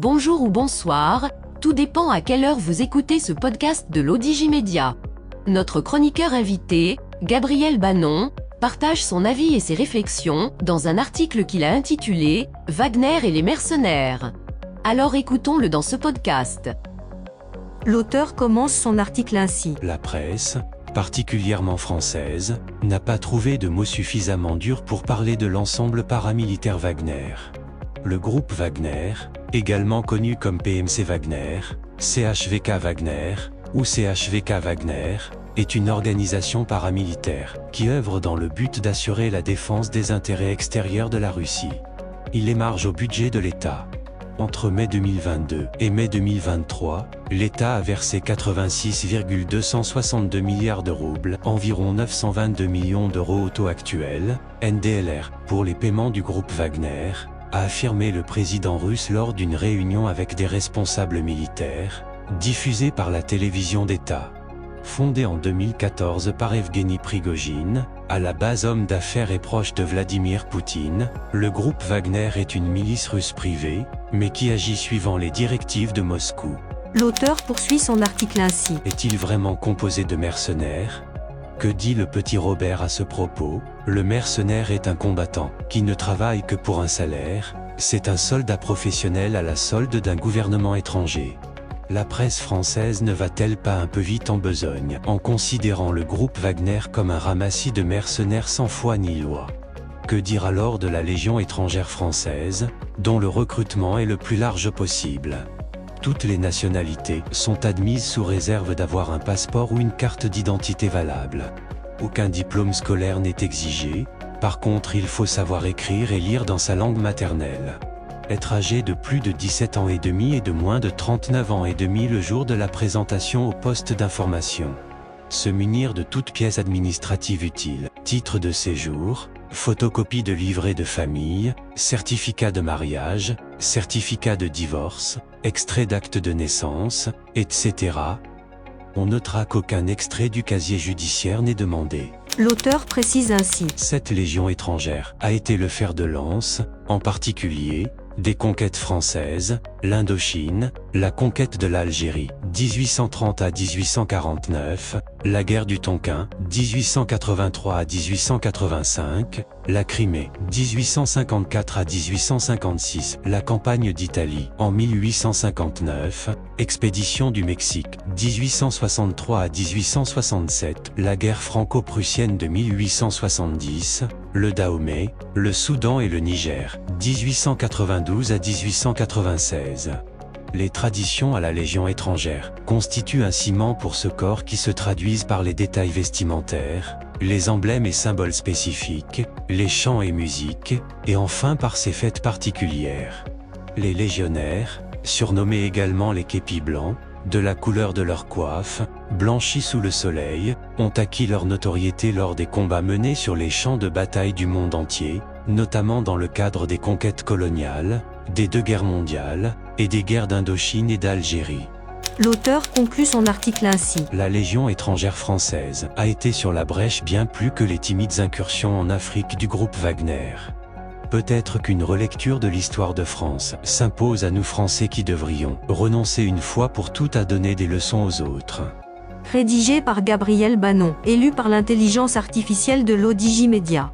bonjour ou bonsoir, tout dépend à quelle heure vous écoutez ce podcast de l'Odigimédia. Notre chroniqueur invité, Gabriel Banon, partage son avis et ses réflexions dans un article qu'il a intitulé « Wagner et les mercenaires ». Alors écoutons-le dans ce podcast. L'auteur commence son article ainsi. La presse, particulièrement française, n'a pas trouvé de mots suffisamment durs pour parler de l'ensemble paramilitaire Wagner. Le groupe Wagner, également connu comme PMC Wagner, CHVK Wagner ou CHVK Wagner, est une organisation paramilitaire qui œuvre dans le but d'assurer la défense des intérêts extérieurs de la Russie. Il émarge au budget de l'État. Entre mai 2022 et mai 2023, l'État a versé 86,262 milliards de roubles, environ 922 millions d'euros au taux actuel, NDLR, pour les paiements du groupe Wagner, a affirmé le président russe lors d'une réunion avec des responsables militaires, diffusée par la télévision d'État. Fondé en 2014 par Evgeny Prigojine, à la base homme d'affaires et proche de Vladimir Poutine, le groupe Wagner est une milice russe privée, mais qui agit suivant les directives de Moscou. L'auteur poursuit son article ainsi. Est-il vraiment composé de mercenaires ? Que dit le petit Robert à ce propos ? Le mercenaire est un combattant qui ne travaille que pour un salaire, c'est un soldat professionnel à la solde d'un gouvernement étranger. La presse française ne va-t-elle pas un peu vite en besogne en considérant le groupe Wagner comme un ramassis de mercenaires sans foi ni loi ? Que dire alors de la Légion étrangère française, dont le recrutement est le plus large possible ? Toutes les nationalités sont admises sous réserve d'avoir un passeport ou une carte d'identité valable. Aucun diplôme scolaire n'est exigé, par contre il faut savoir écrire et lire dans sa langue maternelle. Être âgé de plus de 17 ans et demi et de moins de 39 ans et demi le jour de la présentation au poste d'information. Se munir de toute pièce administrative utile, titre de séjour, photocopie de livret de famille, certificat de mariage, certificat de divorce, extrait d'acte de naissance, etc. On notera qu'aucun extrait du casier judiciaire n'est demandé. L'auteur précise ainsi. Cette légion étrangère a été le fer de lance, en particulier, des conquêtes françaises, l'Indochine, la conquête de l'Algérie, 1830 à 1849, la guerre du Tonkin, 1883 à 1885, la Crimée, 1854 à 1856, la campagne d'Italie, en 1859, expédition du Mexique, 1863 à 1867, la guerre franco-prussienne de 1870, le Dahomey, le Soudan et le Niger, 1892 à 1896. Les traditions à la Légion étrangère constituent un ciment pour ce corps qui se traduisent par les détails vestimentaires, les emblèmes et symboles spécifiques, les chants et musiques, et enfin par ses fêtes particulières. Les légionnaires, surnommés également les képis blancs, de la couleur de leur coiffe, blanchis sous le soleil, ont acquis leur notoriété lors des combats menés sur les champs de bataille du monde entier, notamment dans le cadre des conquêtes coloniales, des deux guerres mondiales, et des guerres d'Indochine et d'Algérie. L'auteur conclut son article ainsi. La Légion étrangère française a été sur la brèche bien plus que les timides incursions en Afrique du groupe Wagner. Peut-être qu'une relecture de l'histoire de France s'impose à nous Français qui devrions renoncer une fois pour toutes à donner des leçons aux autres. Rédigé par Gabriel Banon, élu par l'intelligence artificielle de l'Odigimédia.